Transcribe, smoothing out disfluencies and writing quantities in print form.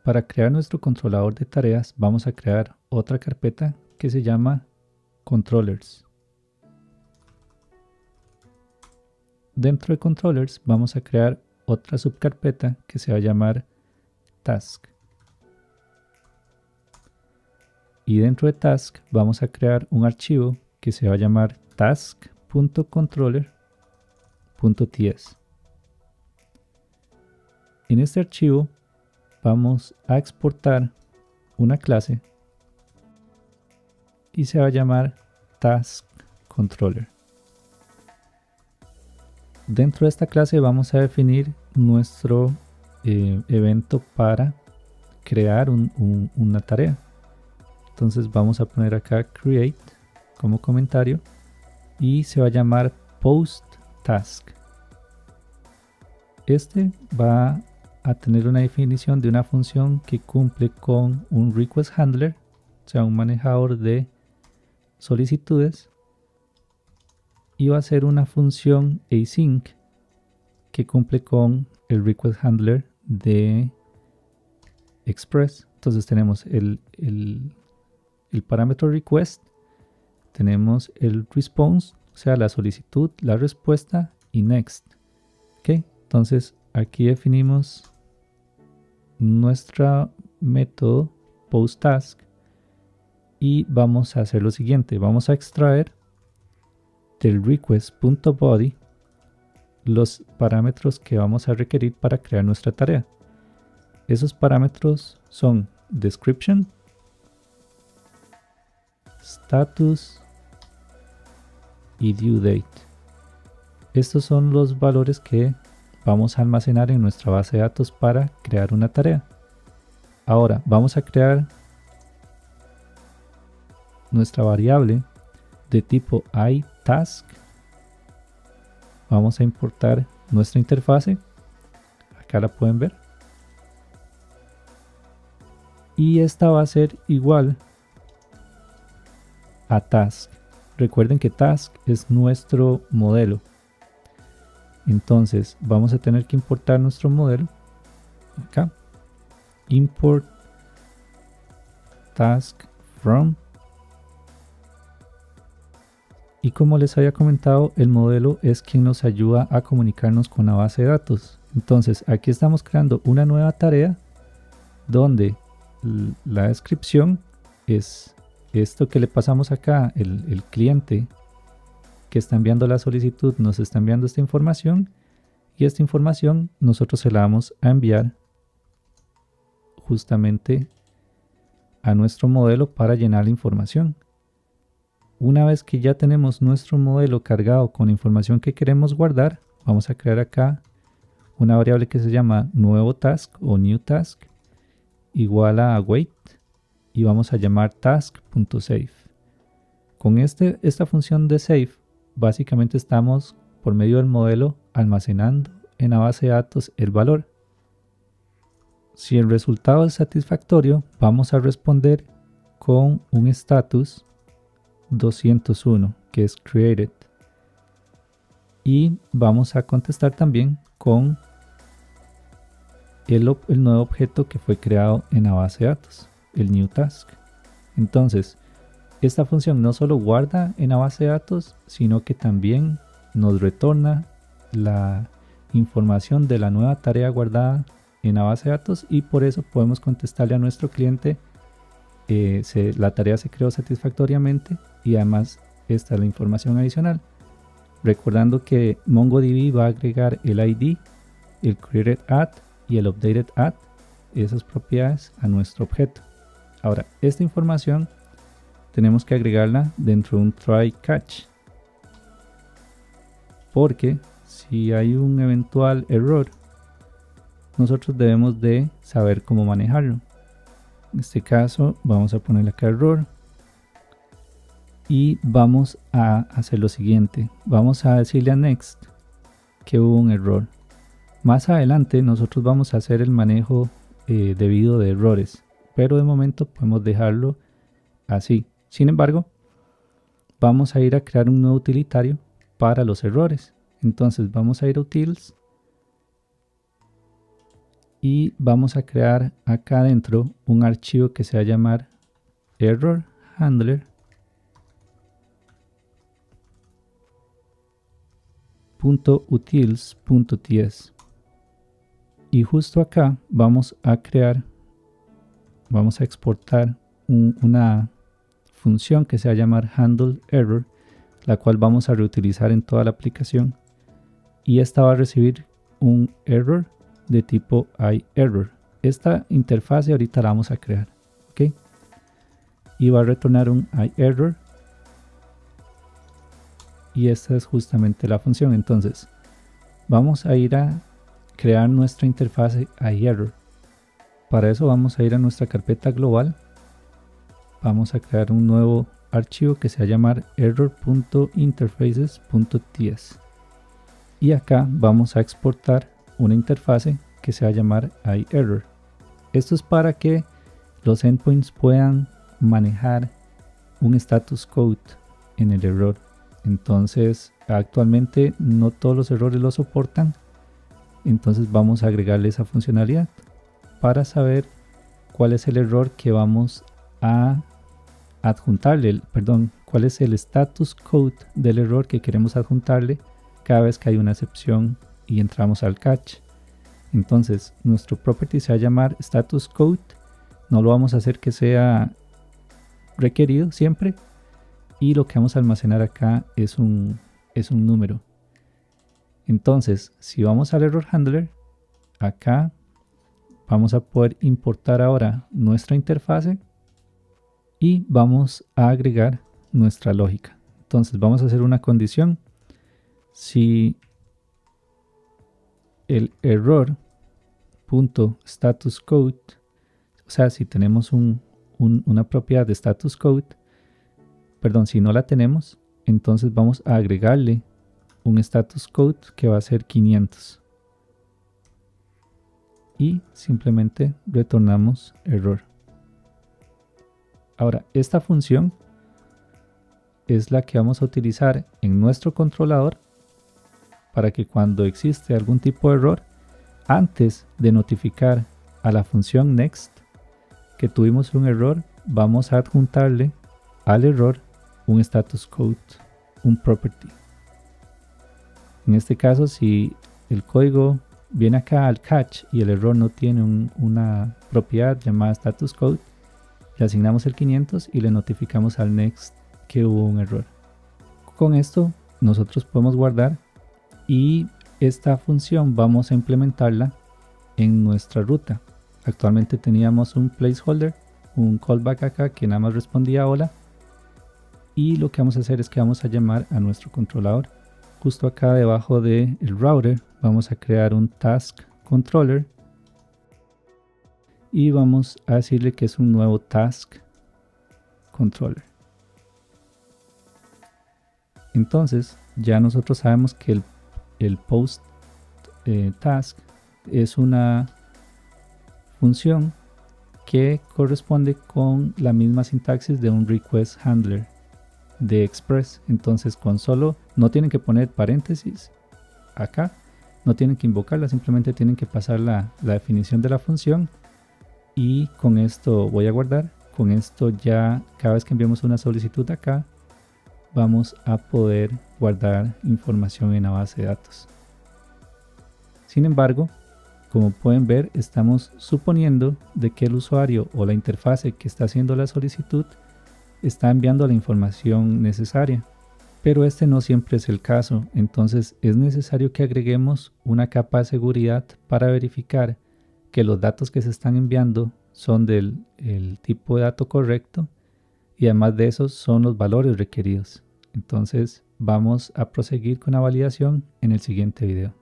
Para crear nuestro controlador de tareas vamos a crear otra carpeta que se llama Controllers. Dentro de Controllers vamos a crear otra subcarpeta que se va a llamar Task. Y dentro de Task vamos a crear un archivo que se va a llamar task.controller.ts. En este archivo vamos a exportar una clase y se va a llamar taskController. Dentro de esta clase vamos a definir nuestro evento para crear una tarea. Entonces vamos a poner acá create como comentario y se va a llamar postTask. Este va a tener una definición de una función que cumple con un request handler, o sea, un manejador de solicitudes, y va a ser una función async que cumple con el request handler de Express. Entonces tenemos el parámetro request, tenemos el response, o sea, la solicitud, la respuesta, y next. ¿Ok? Entonces aquí definimos nuestro método postTask y vamos a hacer lo siguiente. Vamos a extraer del request.body los parámetros que vamos a requerir para crear nuestra tarea. Esos parámetros son description, status y due date. Estos son los valores que vamos a almacenar en nuestra base de datos para crear una tarea. Ahora vamos a crear nuestra variable de tipo iTask. Vamos a importar nuestra interfase. Acá la pueden ver. Y esta va a ser igual a task. Recuerden que task es nuestro modelo. Entonces vamos a tener que importar nuestro modelo. Acá. Import task from. Y como les había comentado, el modelo es quien nos ayuda a comunicarnos con la base de datos. Entonces aquí estamos creando una nueva tarea donde la descripción es esto que le pasamos acá, el cliente que está enviando la solicitud nos está enviando esta información, y esta información nosotros se la vamos a enviar justamente a nuestro modelo para llenar la información. Una vez que ya tenemos nuestro modelo cargado con la información que queremos guardar, vamos a crear acá una variable que se llama nuevo task o new task igual a await, y vamos a llamar task.save. Con esta función de save, básicamente estamos por medio del modelo almacenando en la base de datos el valor. Si el resultado es satisfactorio, vamos a responder con un status 201 que es created, y vamos a contestar también con el nuevo objeto que fue creado en la base de datos, el new task. Entonces esta función no solo guarda en la base de datos, sino que también nos retorna la información de la nueva tarea guardada en la base de datos, y por eso podemos contestarle a nuestro cliente la tarea se creó satisfactoriamente, y además esta es la información adicional. Recordando que MongoDB va a agregar el ID, el created at y el updated at, esas propiedades a nuestro objeto. Ahora, esta información tenemos que agregarla dentro de un try catch, porque si hay un eventual error, nosotros debemos de saber cómo manejarlo. En este caso vamos a ponerle acá error y vamos a hacer lo siguiente. Vamos a decirle a next que hubo un error. Más adelante nosotros vamos a hacer el manejo debido de errores, pero de momento podemos dejarlo así. Sin embargo, vamos a ir a crear un nuevo utilitario para los errores. Entonces vamos a ir a utils y vamos a crear acá adentro un archivo que se va a llamar error handler.utils.ts, y justo acá vamos a exportar una función que se va a llamar handleError, la cual vamos a reutilizar en toda la aplicación, y esta va a recibir un error de tipo iError. Esta interfase ahorita la vamos a crear, ¿ok? Y va a retornar un iError, y esta es justamente la función. Entonces vamos a ir a crear nuestra interfase iError. Para eso vamos a ir a nuestra carpeta global, vamos a crear un nuevo archivo que se va a llamar error.interfaces.ts, y acá vamos a exportar una interfase que se va a llamar iError. Esto es para que los endpoints puedan manejar un status code en el error. Entonces actualmente no todos los errores lo soportan, entonces vamos a agregarle esa funcionalidad para saber cuál es el error que vamos a adjuntarle, cuál es el status code del error que queremos adjuntarle cada vez que hay una excepción y entramos al catch. Entonces nuestro property se va a llamar status code, no lo vamos a hacer que sea requerido siempre, y lo que vamos a almacenar acá es un número. Entonces si vamos al error handler, acá vamos a poder importar ahora nuestra interfase y vamos a agregar nuestra lógica. Entonces vamos a hacer una condición: si el error.statusCode, o sea, si tenemos una propiedad de status code, si no la tenemos, entonces vamos a agregarle un status code que va a ser 500 y simplemente retornamos error. Ahora, esta función es la que vamos a utilizar en nuestro controlador para que cuando existe algún tipo de error, antes de notificar a la función next que tuvimos un error, vamos a adjuntarle al error un status code, un property. En este caso, si el código viene acá al catch y el error no tiene una propiedad llamada status code, le asignamos el 500 y le notificamos al next que hubo un error. Con esto nosotros podemos guardar, y esta función vamos a implementarla en nuestra ruta. Actualmente teníamos un placeholder, un callback acá que nada más respondía hola, y lo que vamos a hacer es que vamos a llamar a nuestro controlador. Justo acá debajo del router vamos a crear un task controller y vamos a decirle que es un nuevo task controller. Entonces ya nosotros sabemos que el post task es una función que corresponde con la misma sintaxis de un request handler de Express. Entonces con solo, no tienen que poner paréntesis acá, no tienen que invocarla, simplemente tienen que pasar la definición de la función, y con esto voy a guardar. Con esto ya cada vez que enviamos una solicitud acá vamos a poder guardar información en la base de datos. Sin embargo, como pueden ver, estamos suponiendo de que el usuario o la interfase que está haciendo la solicitud está enviando la información necesaria, pero este no siempre es el caso. Entonces es necesario que agreguemos una capa de seguridad para verificar que los datos que se están enviando son del tipo de dato correcto, y además de esos son los valores requeridos. Entonces vamos a proseguir con la validación en el siguiente video.